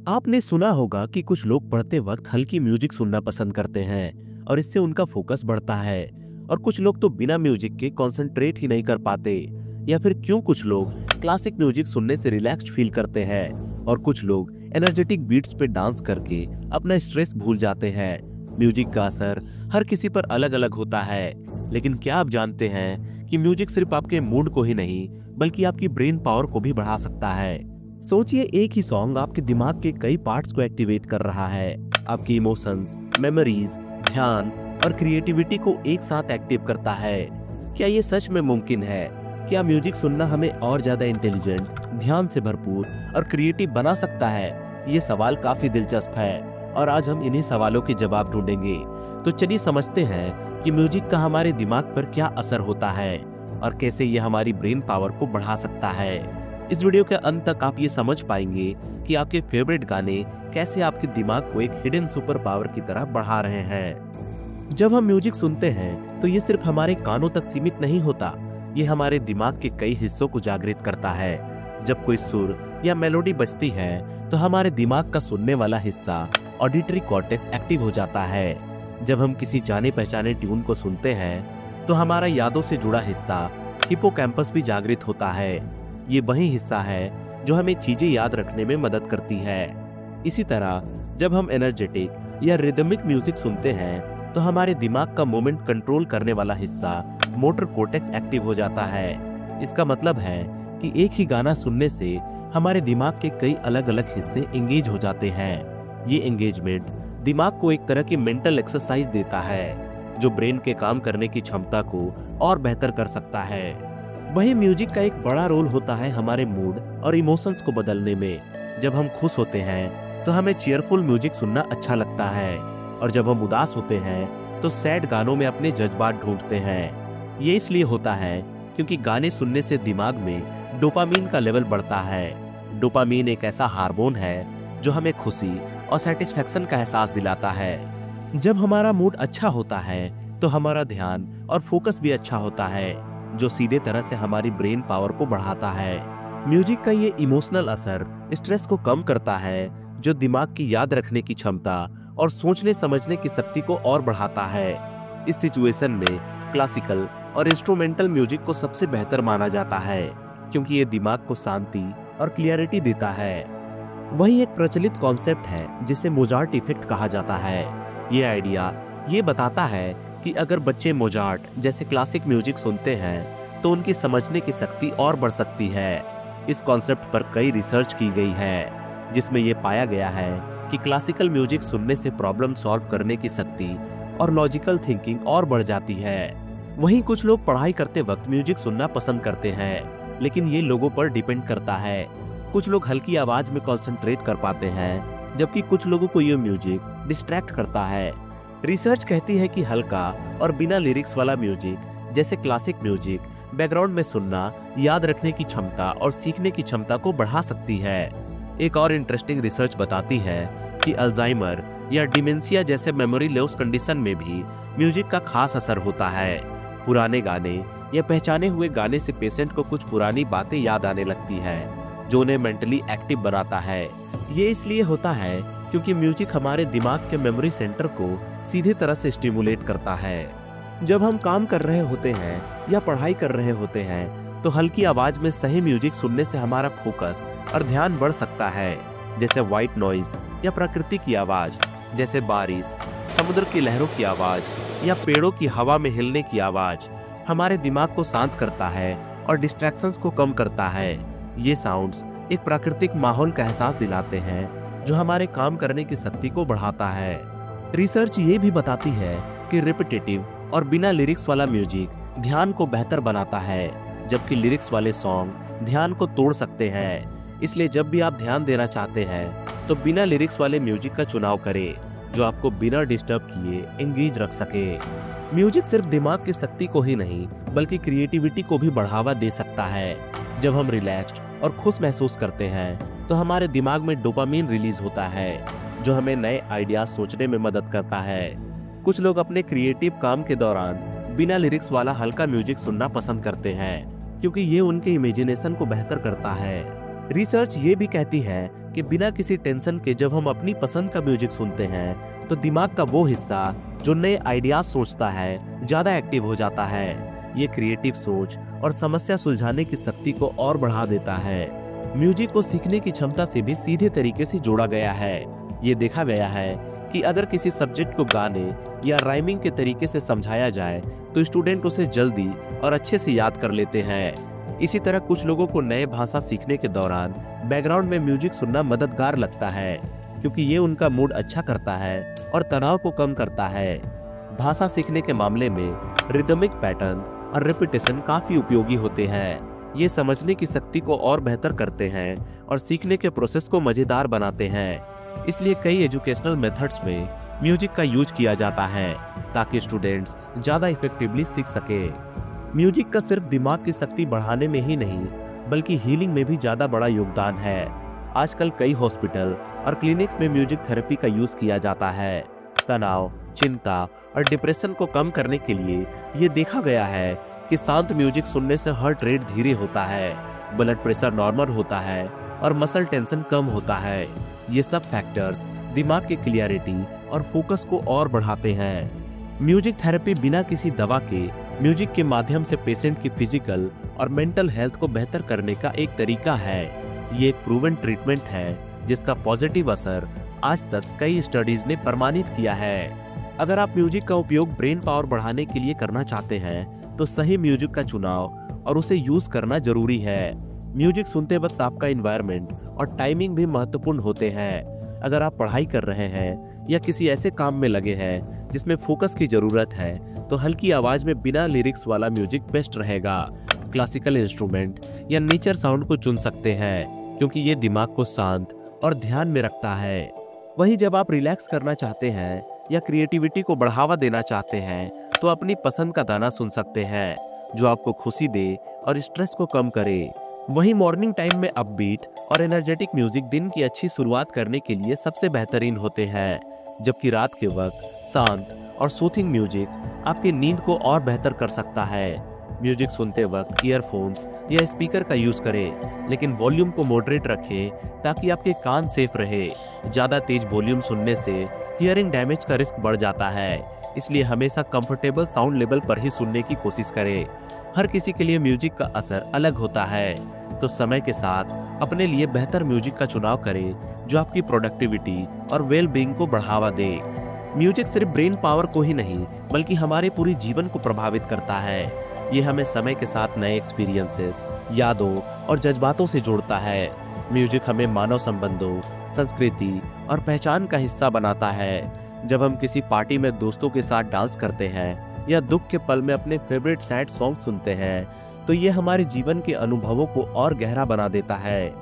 आपने सुना होगा कि कुछ लोग पढ़ते वक्त हल्की म्यूजिक सुनना पसंद करते हैं और इससे उनका फोकस बढ़ता है, और कुछ लोग तो बिना म्यूजिक के कंसंट्रेट ही नहीं कर पाते। या फिर क्यों कुछ लोग क्लासिक म्यूजिक सुनने से रिलैक्स्ड फील करते हैं और कुछ लोग एनर्जेटिक बीट्स पे डांस करके अपना स्ट्रेस भूल जाते हैं। म्यूजिक का असर हर किसी पर अलग अलग होता है, लेकिन क्या आप जानते हैं कि म्यूजिक सिर्फ आपके मूड को ही नहीं बल्कि आपकी ब्रेन पावर को भी बढ़ा सकता है। सोचिए, एक ही सॉन्ग आपके दिमाग के कई पार्ट्स को एक्टिवेट कर रहा है, आपकी इमोशंस, मेमोरीज, ध्यान और क्रिएटिविटी को एक साथ एक्टिव करता है। क्या ये सच में मुमकिन है? क्या म्यूजिक सुनना हमें और ज्यादा इंटेलिजेंट, ध्यान से भरपूर और क्रिएटिव बना सकता है? ये सवाल काफी दिलचस्प है और आज हम इन्हीं सवालों के जवाब ढूंढेंगे। तो चलिए समझते हैं कि म्यूजिक का हमारे दिमाग पर क्या असर होता है और कैसे ये हमारी ब्रेन पावर को बढ़ा सकता है। इस वीडियो के अंत तक आप ये समझ पाएंगे कि आपके फेवरेट गाने कैसे आपके दिमाग को एक हिडन सुपर पावर की तरह बढ़ा रहे हैं। जब हम म्यूजिक सुनते हैं तो ये सिर्फ हमारे कानों तक सीमित नहीं होता, ये हमारे दिमाग के कई हिस्सों को जागृत करता है। जब कोई सुर या मेलोडी बजती है तो हमारे दिमाग का सुनने वाला हिस्सा ऑडिटरी कॉर्टेक्स एक्टिव हो जाता है। जब हम किसी जाने पहचाने ट्यून को सुनते हैं तो हमारा यादों से जुड़ा हिस्सा हिप्पोकैम्पस भी जागृत होता है। ये वही हिस्सा है जो हमें चीजें याद रखने में मदद करती है। इसी तरह जब हम एनर्जेटिक या रिदमिक म्यूजिक सुनते हैं तो हमारे दिमाग का मूवमेंट कंट्रोल करने वाला हिस्सा मोटर कोर्टेक्स एक्टिव हो जाता है। इसका मतलब है कि एक ही गाना सुनने से हमारे दिमाग के कई अलग अलग हिस्से एंगेज हो जाते हैं। ये एंगेजमेंट दिमाग को एक तरह की मेंटल एक्सरसाइज देता है जो ब्रेन के काम करने की क्षमता को और बेहतर कर सकता है। वही म्यूजिक का एक बड़ा रोल होता है हमारे मूड और इमोशंस को बदलने में। जब हम खुश होते हैं तो हमें चीयरफुल म्यूजिक सुनना अच्छा लगता है, और जब हम उदास होते हैं तो सैड गानों में अपने जज्बात ढूंढते हैं। ये इसलिए होता है क्योंकि गाने सुनने से दिमाग में डोपामीन का लेवल बढ़ता है। डोपामीन एक ऐसा हार्मोन है जो हमें खुशी और सेटिस्फैक्शन का एहसास दिलाता है। जब हमारा मूड अच्छा होता है तो हमारा ध्यान और फोकस भी अच्छा होता है, जो सीधे तरह से हमारी ब्रेन पावर को बढ़ाता है। म्यूजिक का ये इमोशनल असर स्ट्रेस को कम करता है, जो दिमाग की याद रखने की क्षमता और सोचने समझने की शक्ति को और बढ़ाता है। इस सिचुएशन में क्लासिकल और इंस्ट्रूमेंटल म्यूजिक को सबसे बेहतर माना जाता है क्योंकि ये दिमाग को शांति और क्लियरिटी देता है। वही एक प्रचलित कॉन्सेप्ट है जिसे मोजार्ट इफेक्ट कहा जाता है। ये आइडिया ये बताता है कि अगर बच्चे मोजार्ट जैसे क्लासिक म्यूजिक सुनते हैं तो उनकी समझने की शक्ति और बढ़ सकती है। इस कॉन्सेप्ट पर कई रिसर्च की गई है जिसमें यह पाया गया है कि क्लासिकल म्यूजिक सुनने से प्रॉब्लम सॉल्व करने की शक्ति और लॉजिकल थिंकिंग और बढ़ जाती है। वहीं कुछ लोग पढ़ाई करते वक्त म्यूजिक सुनना पसंद करते हैं, लेकिन ये लोगों पर डिपेंड करता है। कुछ लोग हल्की आवाज में कंसंट्रेट कर पाते हैं, जबकि कुछ लोगों को ये म्यूजिक डिस्ट्रैक्ट करता है। रिसर्च कहती है कि हल्का और बिना लिरिक्स वाला म्यूजिक जैसे क्लासिक म्यूजिक बैकग्राउंड में सुनना याद रखने की क्षमता और सीखने की क्षमता को बढ़ा सकती है। एक और इंटरेस्टिंग रिसर्च बताती है कि अल्जाइमर या डिमेंशिया जैसे मेमोरी लॉस कंडीशन में भी म्यूजिक का खास असर होता है। पुराने गाने या पहचाने हुए गाने से पेशेंट को कुछ पुरानी बातें याद आने लगती है, जो उन्हें मेंटली एक्टिव बनाता है। ये इसलिए होता है क्योंकि म्यूजिक हमारे दिमाग के मेमोरी सेंटर को सीधे तरह से स्टिमुलेट करता है। जब हम काम कर रहे होते हैं या पढ़ाई कर रहे होते हैं तो हल्की आवाज में सही म्यूजिक सुनने से हमारा फोकस और ध्यान बढ़ सकता है, जैसे व्हाइट नॉइज या प्रकृति की आवाज जैसे बारिश, समुद्र की लहरों की आवाज या पेड़ों की हवा में हिलने की आवाज हमारे दिमाग को शांत करता है और डिस्ट्रैक्शंस को कम करता है। ये साउंड्स एक प्राकृतिक माहौल का एहसास दिलाते हैं जो हमारे काम करने की शक्ति को बढ़ाता है। रिसर्च ये भी बताती है कि रिपीटेटिव और बिना लिरिक्स वाला म्यूजिक ध्यान को बेहतर बनाता है, जबकि लिरिक्स वाले सॉन्ग ध्यान को तोड़ सकते हैं। इसलिए जब भी आप ध्यान देना चाहते हैं तो बिना लिरिक्स वाले म्यूजिक का चुनाव करें, जो आपको बिना डिस्टर्ब किए एंगेज रख सके। म्यूजिक सिर्फ दिमाग की शक्ति को ही नहीं बल्कि क्रिएटिविटी को भी बढ़ावा दे सकता है। जब हम रिलैक्स्ड और खुश महसूस करते हैं तो हमारे दिमाग में डोपामीन रिलीज होता है, जो हमें नए आइडियाज सोचने में मदद करता है। कुछ लोग अपने क्रिएटिव काम के दौरान बिना लिरिक्स वाला हल्का म्यूजिक सुनना पसंद करते हैं क्योंकि ये उनके इमेजिनेशन को बेहतर करता है। रिसर्च ये भी कहती है कि बिना किसी टेंशन के जब हम अपनी पसंद का म्यूजिक सुनते हैं तो दिमाग का वो हिस्सा जो नए आइडियाज सोचता है ज्यादा एक्टिव हो जाता है। ये क्रिएटिव सोच और समस्या सुलझाने की शक्ति को और बढ़ा देता है। म्यूजिक को सीखने की क्षमता से भी सीधे तरीके से जोड़ा गया है। ये देखा गया है कि अगर किसी सब्जेक्ट को गाने या राइमिंग के तरीके से समझाया जाए तो स्टूडेंट उसे जल्दी और अच्छे से याद कर लेते हैं। इसी तरह कुछ लोगों को नए भाषा सीखने के दौरान बैकग्राउंड में म्यूजिक सुनना मददगार लगता है, क्योंकि ये उनका मूड अच्छा करता है और तनाव को कम करता है। भाषा सीखने के मामले में रिदमिक पैटर्न और रिपीटेशन काफी उपयोगी होते हैं। ये समझने की शक्ति को और बेहतर करते हैं और सीखने के प्रोसेस को मजेदार बनाते हैं। इसलिए कई एजुकेशनल मेथड्स में म्यूजिक का यूज किया जाता है ताकि स्टूडेंट्स ज्यादा इफेक्टिवली सीख सके। म्यूजिक का सिर्फ दिमाग की शक्ति बढ़ाने में ही नहीं बल्कि हीलिंग में भी ज्यादा बड़ा योगदान है। आजकल कई हॉस्पिटल और क्लिनिक्स में म्यूजिक थेरेपी का यूज किया जाता है। तनाव, चिंता और डिप्रेशन को कम करने के लिए ये देखा गया है कि शांत म्यूजिक सुनने से हार्ट रेट धीरे होता है, ब्लड प्रेशर नॉर्मल होता है और मसल टेंशन कम होता है। ये सब फैक्टर्स दिमाग की क्लियरिटी और फोकस को और बढ़ाते हैं। म्यूजिक थेरेपी बिना किसी दवा के म्यूजिक के माध्यम से पेशेंट की फिजिकल और मेंटल हेल्थ को बेहतर करने का एक तरीका है। ये एक प्रूवन ट्रीटमेंट है जिसका पॉजिटिव असर आज तक कई स्टडीज ने प्रमाणित किया है। अगर आप म्यूजिक का उपयोग ब्रेन पावर बढ़ाने के लिए करना चाहते हैं तो सही म्यूजिक का चुनाव और उसे यूज करना जरूरी है। म्यूजिक सुनते वक्त आपका एनवायरनमेंट और टाइमिंग भी महत्वपूर्ण होते हैं। अगर आप पढ़ाई कर रहे हैं या किसी ऐसे काम में लगे हैं जिसमें फोकस की जरूरत है तो हल्की आवाज में बिना लिरिक्स वाला म्यूजिक बेस्ट रहेगा। क्लासिकल इंस्ट्रूमेंट या नेचर साउंड को चुन सकते हैं क्योंकि ये दिमाग को शांत और ध्यान में रखता है। वहीं जब आप रिलैक्स करना चाहते हैं या क्रिएटिविटी को बढ़ावा देना चाहते हैं तो अपनी पसंद का गाना सुन सकते हैं जो आपको खुशी दे और स्ट्रेस को कम करे। वहीं मॉर्निंग टाइम में अपबीट और एनर्जेटिक म्यूजिक दिन की अच्छी शुरुआत करने के लिए सबसे बेहतरीन होते हैं, जबकि रात के वक्त शांत और सूथिंग म्यूजिक आपकी नींद को और बेहतर कर सकता है। म्यूजिक सुनते वक्त ईयरफोन्स या स्पीकर का यूज करें, लेकिन वॉल्यूम को मॉडरेट रखें ताकि आपके कान सेफ रहे। ज्यादा तेज वॉल्यूम सुनने से हियरिंग डैमेज का रिस्क बढ़ जाता है, इसलिए हमेशा कंफर्टेबल साउंड लेवल पर ही सुनने की कोशिश करें। हर किसी के लिए म्यूजिक का असर अलग होता है, तो समय के साथ अपने लिए बेहतर म्यूजिक का चुनाव करें जो आपकी प्रोडक्टिविटी और वेल बीइंग को बढ़ावा दे। म्यूजिक सिर्फ ब्रेन पावर को ही नहीं बल्कि हमारे पूरे जीवन को प्रभावित करता है। ये हमें समय के साथ नए एक्सपीरियंसेस, यादों और जज्बातों से जोड़ता है। म्यूजिक हमें मानव संबंधों, संस्कृति और पहचान का हिस्सा बनाता है। जब हम किसी पार्टी में दोस्तों के साथ डांस करते हैं या दुख के पल में अपने फेवरेट सैड सॉन्ग सुनते हैं तो ये हमारे जीवन के अनुभवों को और गहरा बना देता है।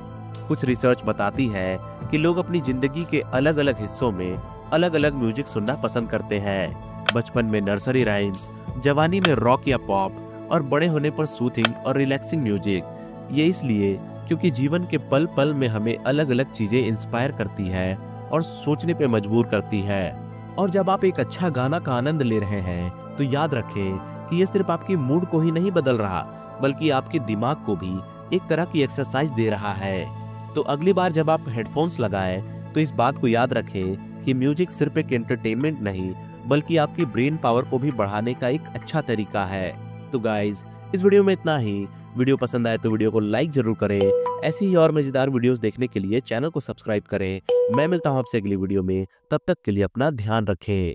कुछ रिसर्च बताती है कि लोग अपनी जिंदगी के अलग अलग हिस्सों में अलग अलग म्यूजिक सुनना पसंद करते हैं। बचपन में नर्सरी राइम्स, जवानी में रॉक या पॉप और बड़े होने पर सूथिंग और रिलैक्सिंग म्यूजिक। ये इसलिए क्योंकि जीवन के पल पल में हमें अलग अलग चीजें इंस्पायर करती है और सोचने पे मजबूर करती है। और जब आप एक अच्छा गाना का आनंद ले रहे हैं तो याद रखें कि ये सिर्फ आपकी मूड को ही नहीं बदल रहा बल्कि आपके दिमाग को भी एक तरह की एक्सरसाइज दे रहा है। तो अगली बार जब आप हेडफोन्स लगाएं तो इस बात को याद रखें कि म्यूजिक सिर्फ एक एंटरटेनमेंट नहीं बल्कि आपकी ब्रेन पावर को भी बढ़ाने का एक अच्छा तरीका है। तो गाइज, इस वीडियो में इतना ही। वीडियो पसंद आए तो वीडियो को लाइक जरूर करें। ऐसी ही और मजेदार वीडियोस देखने के लिए चैनल को सब्सक्राइब करें। मैं मिलता हूं आपसे अगली वीडियो में, तब तक के लिए अपना ध्यान रखें।